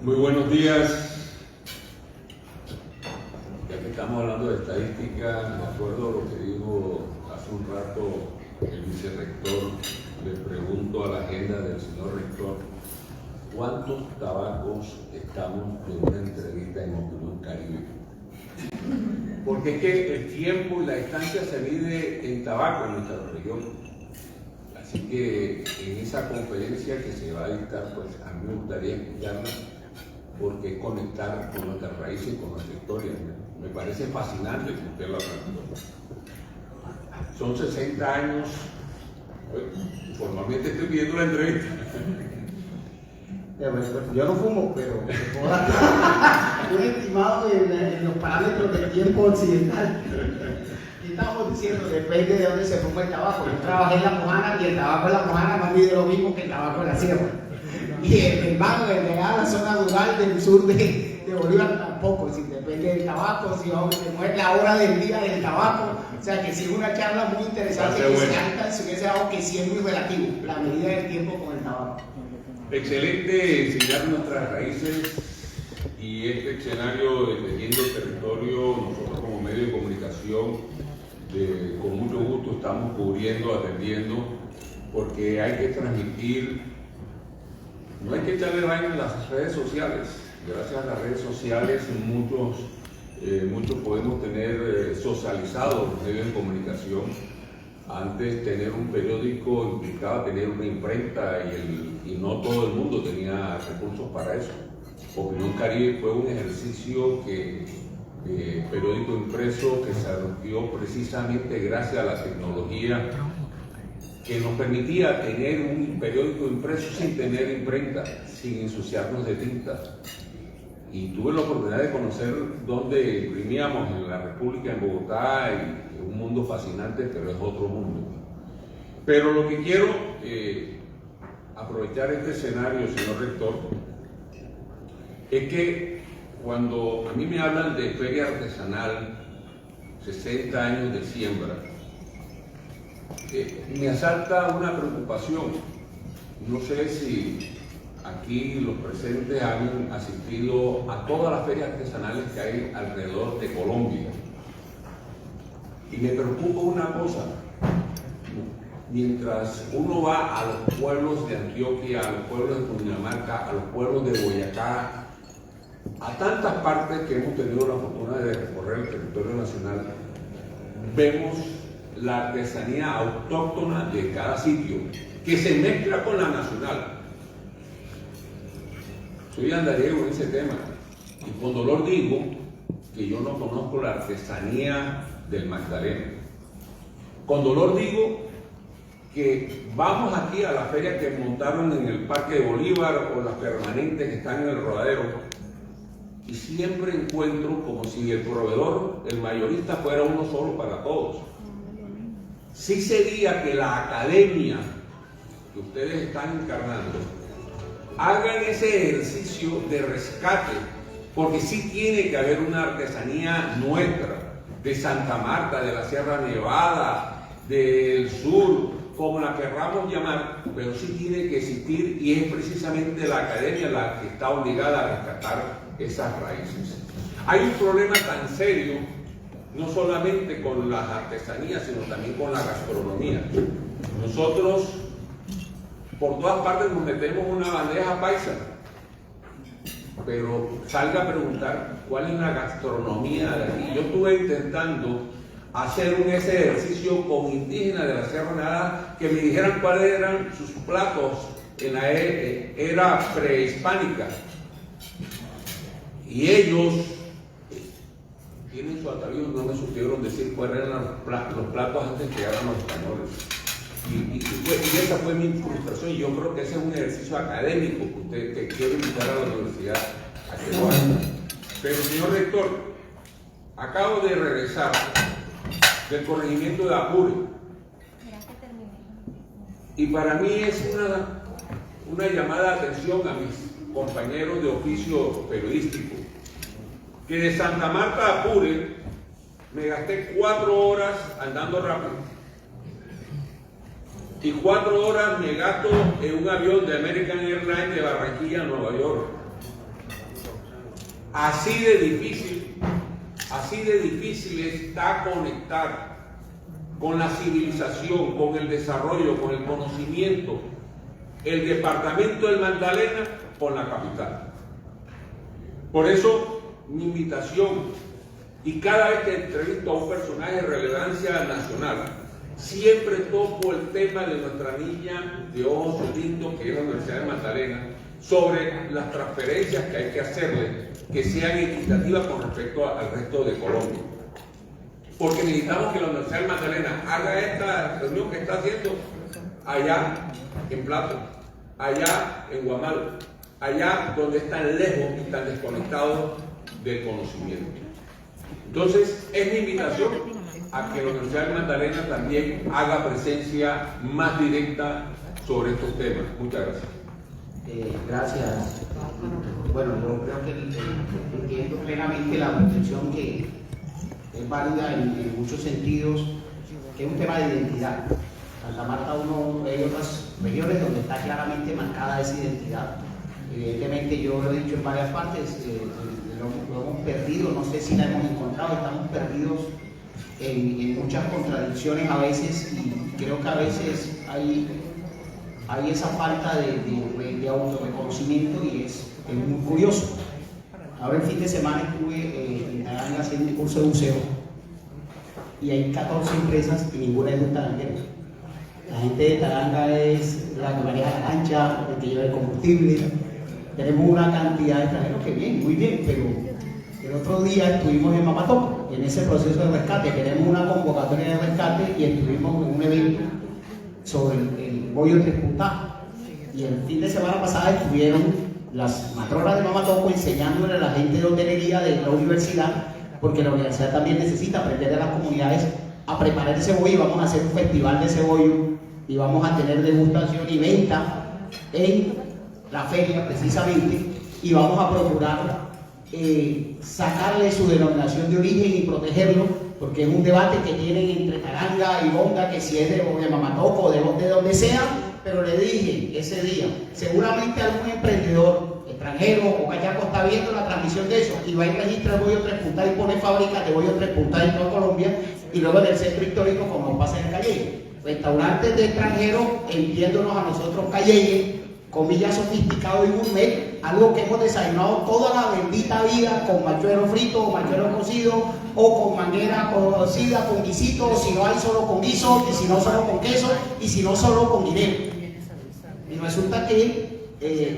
Muy buenos días. Ya que estamos hablando de estadística, de acuerdo a lo que dijo hace un rato el vicerrector, le pregunto a la agenda del señor rector, ¿cuántos tabacos estamos de una entrevista en Opinión Caribe? Porque es que el tiempo y la distancia se mide en tabaco en nuestra región. Así que en esa conferencia que se va a dictar, pues a mí me gustaría escucharla, porque conectar con nuestras raíces y con nuestra historia. Me parece fascinante que usted la planteó. Son 60 años, formalmente estoy pidiendo la entrevista. Yo no fumo, pero puedo dar un estimado en los parámetros del tiempo occidental. Y estamos diciendo, depende de dónde se fuma el tabaco. Yo trabajé en La Mojana y el tabaco en La Mojana no mide lo mismo que el tabaco en la sierra. Y el mango de llegar a la zona rural del sur de Bolívar tampoco, si depende del tabaco, si no es la hora del día del tabaco. O sea que sí es una charla muy interesante que se alcanza, que sea, que sí es muy relativo, la medida del tiempo con el tabaco. Excelente enseñar nuestras raíces y este escenario Defendiendo el Territorio, nosotros como medio de comunicación con mucho gusto estamos cubriendo, atendiendo, porque hay que transmitir, no hay que echarle daño a las redes sociales. Gracias a las redes sociales muchos podemos tener socializados los medios de comunicación. Antes tener un periódico implicaba tener una imprenta y no todo el mundo tenía recursos para eso. Opinión Caribe fue un ejercicio periódico impreso que se surgió precisamente gracias a la tecnología que nos permitía tener un periódico impreso sin tener imprenta, sin ensuciarnos de tinta. Y tuve la oportunidad de conocer dónde imprimíamos en la República, en Bogotá, y un mundo fascinante, pero es otro mundo. Pero lo que quiero aprovechar este escenario, señor rector, es que cuando a mí me hablan de feria artesanal, 60 años de siembra, me asalta una preocupación. No sé si aquí los presentes han asistido a todas las ferias artesanales que hay alrededor de Colombia. Y me preocupa una cosa, mientras uno va a los pueblos de Antioquia, a los pueblos de Cundinamarca, a los pueblos de Boyacá, a tantas partes que hemos tenido la fortuna de recorrer el territorio nacional, vemos la artesanía autóctona de cada sitio, que se mezcla con la nacional. Soy andariego en ese tema, y con dolor digo que yo no conozco la artesanía del Magdalena. Con dolor digo que vamos aquí a la feria que montaron en el Parque de Bolívar o las permanentes que están en el Rodadero, y siempre encuentro como si el proveedor, el mayorista, fuera uno solo para todos. Sí sería que la academia que ustedes están encarnando hagan ese ejercicio de rescate, porque sí tiene que haber una artesanía nuestra, de Santa Marta, de la Sierra Nevada, del sur, como la querramos llamar, pero sí tiene que existir, y es precisamente la academia la que está obligada a rescatar esas raíces. Hay un problema tan serio, no solamente con las artesanías, sino también con la gastronomía. Nosotros por todas partes nos metemos una bandeja paisa, pero salga a preguntar cuál es la gastronomía de aquí. Yo estuve intentando hacer ese ejercicio con indígenas de la Sierra Nevada que me dijeran cuáles eran sus platos en la era prehispánica, y ellos tienen su atavío, no me supieron decir cuáles eran los platos antes que llegaran los españoles. Y esa fue mi frustración, y yo creo que ese es un ejercicio académico que quiero invitar a la universidad a que lo haga. Pero, señor rector, acabo de regresar del corregimiento de Apure, y para mí es una llamada de atención a mis compañeros de oficio periodístico, que de Santa Marta a Apure me gasté 4 horas andando rápido, y 4 horas me gasto en un avión de American Airlines de Barranquilla a Nueva York. Así de difícil está conectar con la civilización, con el desarrollo, con el conocimiento, el departamento del Magdalena con la capital. Por eso, mi invitación, y cada vez que entrevisto a un personaje de relevancia nacional, siempre toco el tema de nuestra niña de ojos lindos, que es la Universidad de Magdalena, sobre las transferencias que hay que hacerle, que sean equitativas con respecto al resto de Colombia. Porque necesitamos que la Universidad de Magdalena haga esta reunión que está haciendo allá en Plato, allá en Guamal, allá donde están lejos y están desconectados del conocimiento. Entonces, es mi invitación a que la Universidad de Magdalena también haga presencia más directa sobre estos temas. Muchas gracias. Gracias. Bueno, yo creo que entiendo plenamente la reflexión que es válida en muchos sentidos, que es un tema de identidad. Santa Marta hay otras regiones donde está claramente marcada esa identidad. Evidentemente, yo lo he dicho en varias partes, lo hemos perdido, no sé si la hemos encontrado, estamos perdidos en muchas contradicciones a veces, y creo que a veces hay esa falta de autorreconocimiento, y es muy curioso. Ahora el fin de semana estuve en Taranga haciendo un curso de buceo y hay 14 empresas y ninguna es de un taranguero. La gente de Taranga es la que maneja la lancha, el que lleva el combustible. Tenemos una cantidad de extranjeros que bien, muy bien, pero el otro día estuvimos en Mamatoco, en ese proceso de rescate. Tenemos una convocatoria de rescate y estuvimos en un evento sobre el bollo Tres Puntas. Y el fin de semana pasada estuvieron las matronas de Mamatoco enseñándole a la gente de hotelería de la universidad, porque la universidad también necesita aprender de las comunidades a preparar ese bollo. Vamos a hacer un festival de ese bollo y vamos a tener degustación y venta en la feria precisamente, y vamos a procurar sacarle su denominación de origen y protegerlo, porque es un debate que tienen entre Taranga y Bonga, que si es de Mamatoco o de donde sea. Pero le dije ese día, seguramente algún emprendedor extranjero o callaco está viendo la transmisión de eso y va y registra el bollo Tres Puntas y pone fábrica de bollo Tres Puntas en toda Colombia, y luego en el centro histórico, como pasa en el Calleye. Restaurantes de extranjeros, entiéndonos a nosotros Calleye, comillas sofisticado y gourmet, algo que hemos desayunado toda la bendita vida con machuelo frito o machuelo cocido, o con manguera cocida con guisito, o si no hay solo con guiso, y si no solo con queso, y si no solo con guineo. Y resulta que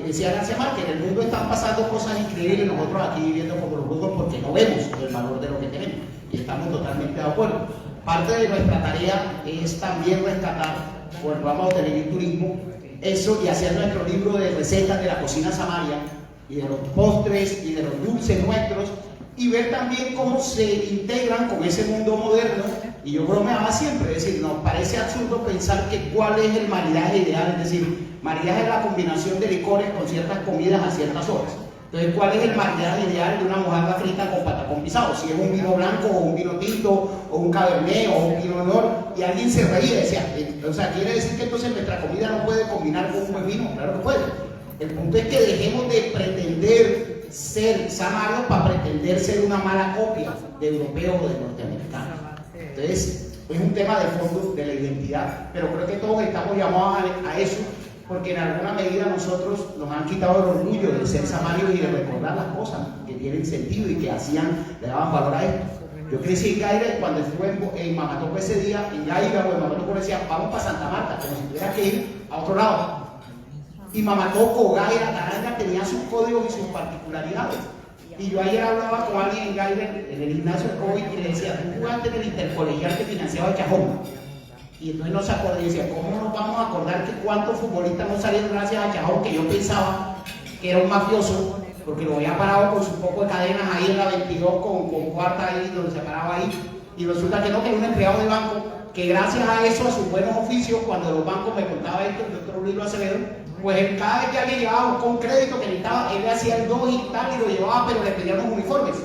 decía García Márquez, en el mundo están pasando cosas increíbles y nosotros aquí viviendo como los brujos porque no vemos el valor de lo que tenemos, y estamos totalmente de acuerdo. Parte de nuestra tarea es también rescatar, por el programa de hotelería y turismo, eso, y hacer nuestro libro de recetas de la cocina samaria y de los postres y de los dulces nuestros, y ver también cómo se integran con ese mundo moderno. Y yo bromeaba siempre, es decir, nos parece absurdo pensar que cuál es el maridaje ideal, es decir, maridaje es la combinación de licores con ciertas comidas a ciertas horas. Entonces, ¿cuál es el maridaje ideal de una mojarra frita con patacón pisado? Si es un vino blanco o un vino tinto o un cabernet o un vino honor. Y alguien se reía y decía, o sea, quiere decir que entonces nuestra comida no puede combinar con un buen vino. Claro que puede. El punto es que dejemos de pretender ser samarios para pretender ser una mala copia de europeos o de norteamericanos. Entonces, es un tema de fondo de la identidad, pero creo que todos estamos llamados a eso, porque en alguna medida nosotros nos han quitado el orgullo de ser samarios y de recordar las cosas que tienen sentido y que le daban valor a esto. Yo crecí en Gaira, cuando estuve en Mamatoco ese día, en Gaira o en Mamatoco decía, vamos para Santa Marta, como si tuviera que ir a otro lado. Y Mamatoco, Gaira, Taranga tenían sus códigos y sus particularidades. Y yo ayer hablaba con alguien en Gaira, en el gimnasio de COVID, y le decía, tú jugaste en el intercolegial que financiaba Chajón. Y entonces no se acordó y decía, ¿cómo nos vamos a acordar que cuántos futbolistas no salieron gracias a Chajón, que yo pensaba que era un mafioso, porque lo había parado con su poco de cadenas ahí en la 22 con cuarta ahí, donde se paraba ahí, y resulta que no, que era un empleado de banco, que gracias a eso, a sus buenos oficios, cuando los bancos me contaba esto, el doctor Luis Acevedo, pues él, cada vez que alguien llevaba un crédito que necesitaba, él le hacía el 2 y tal, y lo llevaba, pero le pedían los uniformes.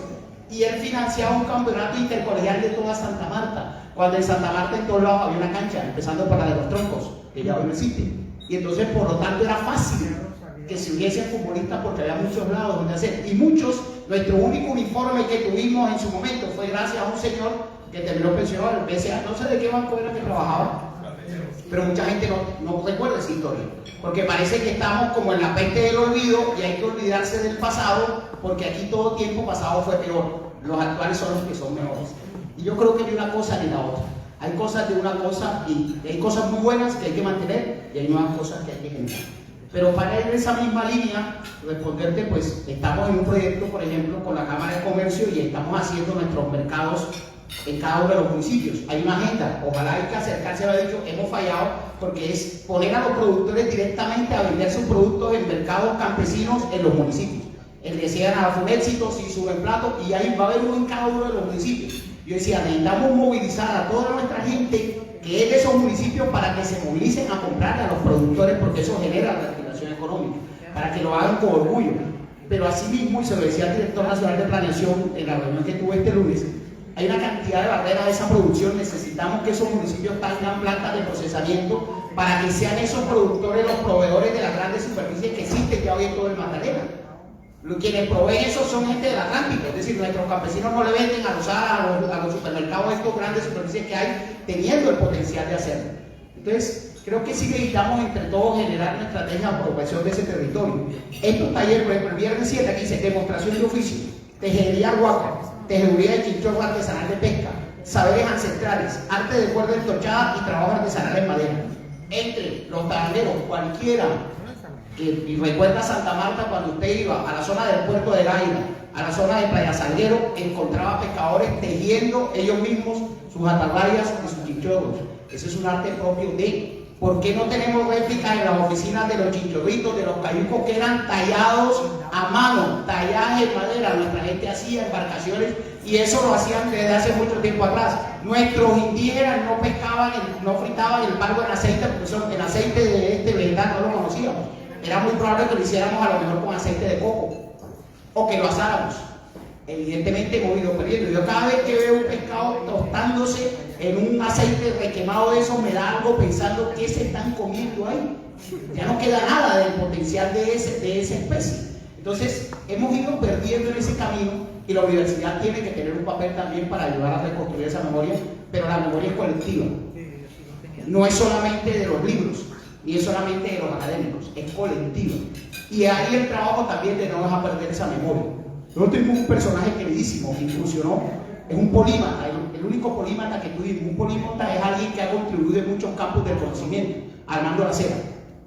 Y él financiaba un campeonato intercolegial de toda Santa Marta, cuando en Santa Marta en todos lados había una cancha, empezando por la de los Troncos, que ya hoy no existe. Y entonces, por lo tanto, era fácil que se hubiesen futbolistas porque había muchos lados donde hacer. Y muchos, nuestro único uniforme que tuvimos en su momento fue gracias a un señor que terminó pensionado en el PSA, no sé de qué banco era que trabajaba, pero mucha gente no recuerda esa historia, porque parece que estamos como en la peste del olvido y hay que olvidarse del pasado, porque aquí todo tiempo pasado fue peor, los actuales son los que son mejores. Y yo creo que ni una cosa ni la otra. Hay cosas de una cosa y hay cosas muy buenas que hay que mantener y hay nuevas cosas que hay que generar. Pero para ir en esa misma línea, responderte, pues estamos en un proyecto, por ejemplo, con la Cámara de Comercio y estamos haciendo nuestros mercados en cada uno de los municipios. Hay una agenda, ojalá hay que acercarse, lo he dicho, hemos fallado, porque es poner a los productores directamente a vender sus productos en mercados campesinos en los municipios. El de Sierra fue un éxito, se hizo un buen plato y ahí va a haber uno en cada uno de los municipios. Yo decía, necesitamos movilizar a toda nuestra gente que es de esos municipios para que se movilicen a comprarle a los productores, porque eso genera reactivación económica, para que lo hagan con orgullo. Pero asimismo, y se lo decía al director nacional de planeación en la reunión que tuve este lunes, hay una cantidad de barreras de esa producción. Necesitamos que esos municipios tengan plantas de procesamiento para que sean esos productores los proveedores de las grandes superficies que existen ya hoy en todo el Magdalena. Quienes proveen eso son gente del Atlántico, es decir, nuestros campesinos no le venden a los supermercados estos grandes superficies que hay, teniendo el potencial de hacerlo. Entonces, creo que sí necesitamos entre todos generar una estrategia de apropiación de ese territorio. Estos talleres, por ejemplo, el viernes 7 aquí dice demostración de oficio, tejería huaca, tejeduría de chinchorro artesanal de pesca, saberes ancestrales, arte de cuerda entorchada y trabajo artesanal en madera. Entre los tableros, cualquiera. Y recuerda Santa Marta, cuando usted iba a la zona del puerto de Gaira, a la zona de Playa Salguero, encontraba pescadores tejiendo ellos mismos sus atalayas y sus chinchorros. Ese es un arte propio de. ¿Por qué no tenemos réplicas en las oficinas de los chinchorritos, de los cayucos que eran tallados a mano, tallaje de madera? Nuestra gente hacía embarcaciones y eso lo hacían desde hace mucho tiempo atrás. Nuestros indígenas no pescaban, no fritaban el barco en aceite, porque el aceite de este vegetal no lo conocíamos. Era muy probable que lo hiciéramos a lo mejor con aceite de coco o que lo asáramos. Evidentemente hemos ido perdiendo. Yo cada vez que veo un pescado tostándose en un aceite requemado de eso, me da algo pensando qué se están comiendo ahí. Ya no queda nada del potencial de esa especie. Entonces hemos ido perdiendo en ese camino y la universidad tiene que tener un papel también para ayudar a reconstruir esa memoria, pero la memoria es colectiva. No es solamente de los libros, ni es solamente de los académicos, es colectiva. Y ahí el trabajo también de no dejar perder esa memoria. Nosotros tuvimos un personaje queridísimo que incursionó, es un polímata, el único polímata que tuvimos. Un polímata es alguien que ha contribuido en muchos campos del conocimiento, Armando Lacera.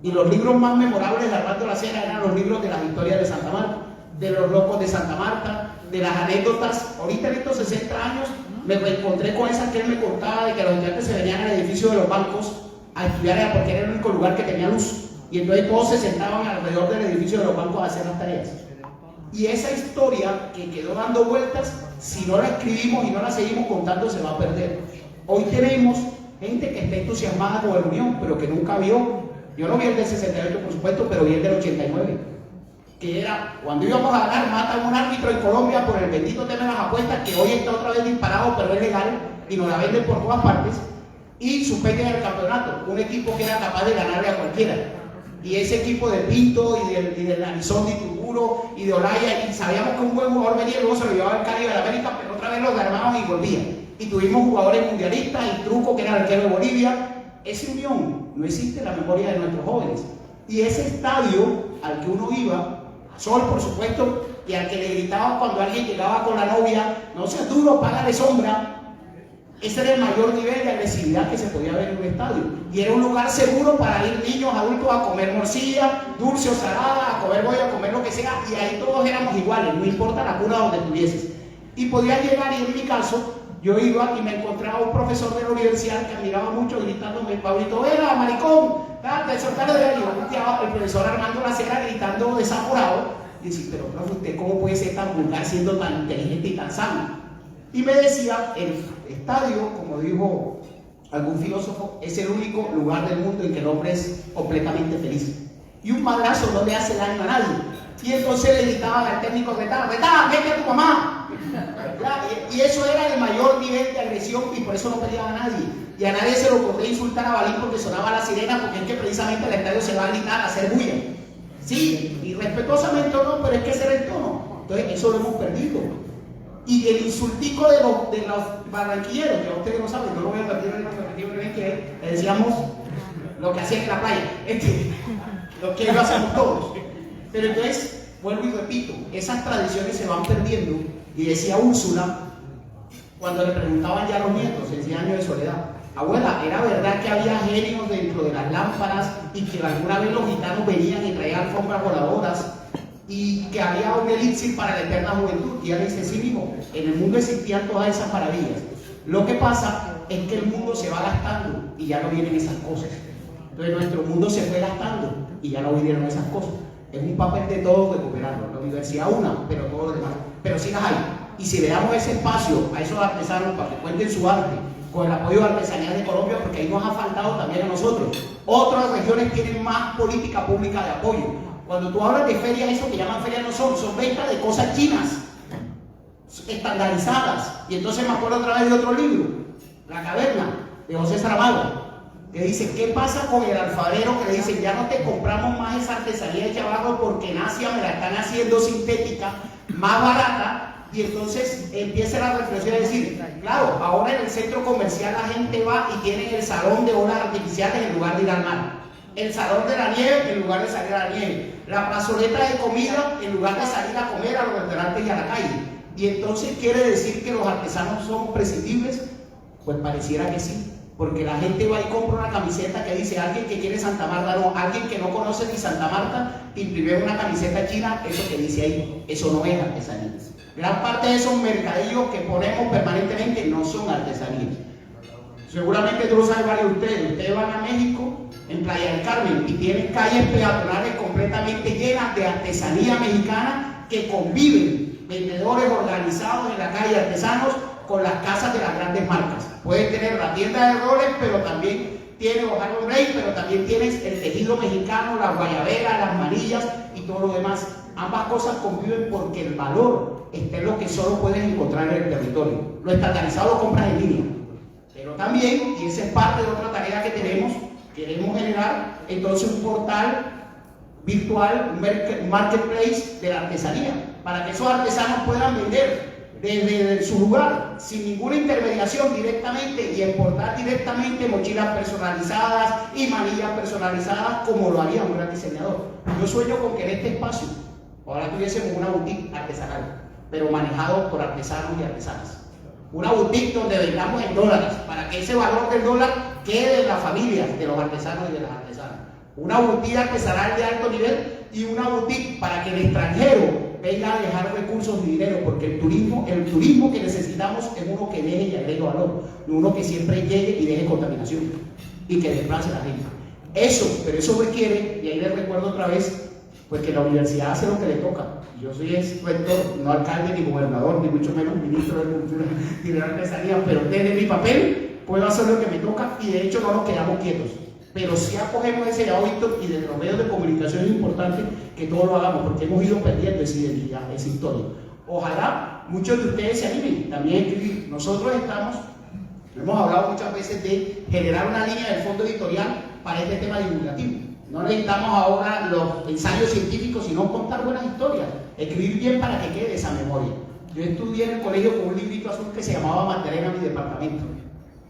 Y los libros más memorables de Armando Lacera eran los libros de las historias de Santa Marta, de los locos de Santa Marta, de las anécdotas. Ahorita en estos 60 años me reencontré con esas que él me contaba de que los estudiantes se venían al edificio de los bancos a estudiar allá porque era el único lugar que tenía luz. Y entonces todos se sentaban alrededor del edificio de los bancos a hacer las tareas. Y esa historia que quedó dando vueltas, si no la escribimos y no la seguimos contando, se va a perder. Hoy tenemos gente que está entusiasmada con la Unión, pero que nunca vio. Yo no vi el del 68, por supuesto, pero vi el del 89. Que era, cuando íbamos a ganar, matan a un árbitro en Colombia por el bendito tema de las apuestas, que hoy está otra vez disparado, pero es legal, y nos la venden por todas partes, y suspenden el campeonato. Un equipo que era capaz de ganarle a cualquiera. Y ese equipo de Pinto y del Arizón de Ituguro y de Olaya, y sabíamos que un buen jugador venía y luego se lo llevaba al Caribe de la América, pero otra vez lo ganaban y volvían. Y tuvimos jugadores mundialistas, y Truco, que era el arquero de Bolivia. Esa unión no existe en la memoria de nuestros jóvenes. Y ese estadio al que uno iba, a Sol por supuesto, y al que le gritaban cuando alguien llegaba con la novia, no seas duro, págale sombra. Ese era el mayor nivel de agresividad que se podía ver en un estadio. Y era un lugar seguro para ir niños, adultos a comer morcilla, dulce o salada, a comer bollo, a comer lo que sea. Y ahí todos éramos iguales, no importa la cuna donde estuvieses. Y podías llegar, y en mi caso, yo iba y me encontraba un profesor de la universidad que admiraba mucho, gritándome: Pablito Vera, maricón, date, soltalo de ahí. El profesor Armando Lacera gritando desaforado. Y decía: pero profe, ¿usted cómo puede ser tan vulgar siendo tan inteligente y tan sano? Y me decía: el estadio, como dijo algún filósofo, es el único lugar del mundo en que el hombre es completamente feliz. Y un madrazo no le hace daño a nadie. Y entonces le gritaban al técnico: retá, vete a tu mamá. Y eso era el mayor nivel de agresión, y por eso no peleaba a nadie. Y a nadie se le ocurrió insultar a Balín porque sonaba la sirena, porque es que precisamente el estadio se va a gritar, a hacer bulla. Sí, y respetuosamente o no, pero es que ese era el tono. Entonces, eso lo hemos perdido. Y el insultico de los barranquilleros, que ustedes no saben, no lo voy a repetir en la perspectiva que le decíamos lo que hacían en la playa, lo que lo hacemos todos. Pero entonces, vuelvo y repito, esas tradiciones se van perdiendo. Y decía Úrsula, cuando le preguntaban ya a los nietos en 100 años de soledad, abuela, ¿era verdad que había genios dentro de las lámparas y que alguna vez los gitanos venían y traían alfombras voladoras y que había un elixir para la eterna juventud? Y ella le dice, sí, hijo, en el mundo existían todas esas maravillas. Lo que pasa es que el mundo se va gastando y ya no vienen esas cosas. Entonces nuestro mundo se fue gastando y ya no vinieron esas cosas. Es un papel de todos recuperarlo. La universidad una, pero todo lo demás. Pero sí las hay. Y si le damos ese espacio a esos artesanos para que cuenten su arte, con el apoyo de Artesanías de Colombia, porque ahí nos ha faltado también a nosotros. Otras regiones tienen más política pública de apoyo. Cuando tú hablas de ferias, eso que llaman ferias no son ventas de cosas chinas, estandarizadas. Y entonces me acuerdo otra vez de otro libro, La Caverna, de José Saramago, que dice, ¿qué pasa con el alfarero que le dicen, ya no te compramos más esa artesanía hecha abajo porque en Asia me la están haciendo sintética, más barata? Y entonces empieza la reflexión a decir, claro, ahora en el centro comercial la gente va y tiene el salón de olas artificiales en lugar de ir al mar, el salón de la nieve en lugar de salir a la nieve, la plazoleta de comida en lugar de salir a comer a los restaurantes y a la calle. Y entonces quiere decir que los artesanos son prescindibles. Pues pareciera que sí, porque la gente va y compra una camiseta que dice alguien que quiere Santa Marta, no, alguien que no conoce ni Santa Marta imprimió una camiseta china, eso que dice ahí, eso no es artesanía. Gran parte de esos mercadillos que ponemos permanentemente no son artesanías. Seguramente tú lo saben varios de ustedes van a México, en Playa del Carmen, y tienen calles peatonales completamente llenas de artesanía mexicana que conviven, vendedores organizados en la calle, artesanos, con las casas de las grandes marcas. Puedes tener la tienda de roles, pero también tienes O'Hare Brain, pero también tienes el tejido mexicano, las guayaberas, las manillas y todo lo demás. Ambas cosas conviven porque el valor está en lo que solo puedes encontrar en el territorio. Lo estandarizado lo compras en línea. Pero también, y esa es parte de otra tarea que tenemos, queremos generar entonces un portal virtual, un marketplace de la artesanía, para que esos artesanos puedan vender desde su lugar, sin ninguna intermediación directamente, y exportar directamente mochilas personalizadas y manillas personalizadas como lo haría un gran diseñador. Yo sueño con que en este espacio ahora tuviésemos una boutique artesanal, pero manejado por artesanos y artesanas. Una boutique donde vendamos en dólares, para que ese valor del dólar quede en la familia de los artesanos y de las artesanas. Una boutique artesanal de alto nivel y una boutique para que el extranjero venga a dejar recursos y dinero, porque el turismo que necesitamos es uno que deje y agregue valor, no uno que siempre llegue y deje contaminación y que desplace a la gente. Pero eso requiere, y ahí les recuerdo otra vez, pues que la universidad hace lo que le toca. Yo soy rector, no alcalde ni gobernador, ni mucho menos ministro de Cultura ni de Artesanía, pero desde mi papel puedo hacer lo que me toca y de hecho no nos quedamos quietos. Pero si acogemos ese llamado, Víctor, y desde los medios de comunicación es importante que todos lo hagamos, porque hemos ido perdiendo esa identidad, esa historia. Ojalá muchos de ustedes se animen también a escribir. Nosotros hemos hablado muchas veces de generar una línea del fondo editorial para este tema divulgativo. No necesitamos ahora los ensayos científicos, sino contar buenas historias, escribir bien para que quede esa memoria. Yo estudié en el colegio con un librito azul que se llamaba Magdalena, mi departamento.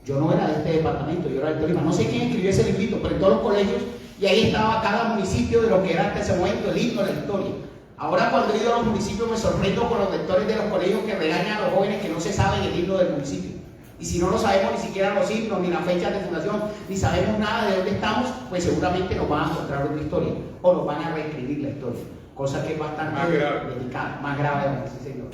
Yo no era de este departamento, yo era del Tolima. No sé quién escribió ese librito, pero en todos los colegios, y ahí estaba cada municipio de lo que era hasta ese momento el himno de la historia. Ahora cuando he ido a los municipios me sorprendo con los rectores de los colegios que regañan a los jóvenes que no se saben el himno del municipio. Y si no lo sabemos ni siquiera los himnos, ni las fechas de fundación, ni sabemos nada de dónde estamos, pues seguramente nos van a encontrar otra historia, o nos van a reescribir la historia, cosa que es bastante delicada, más grave, sí señor.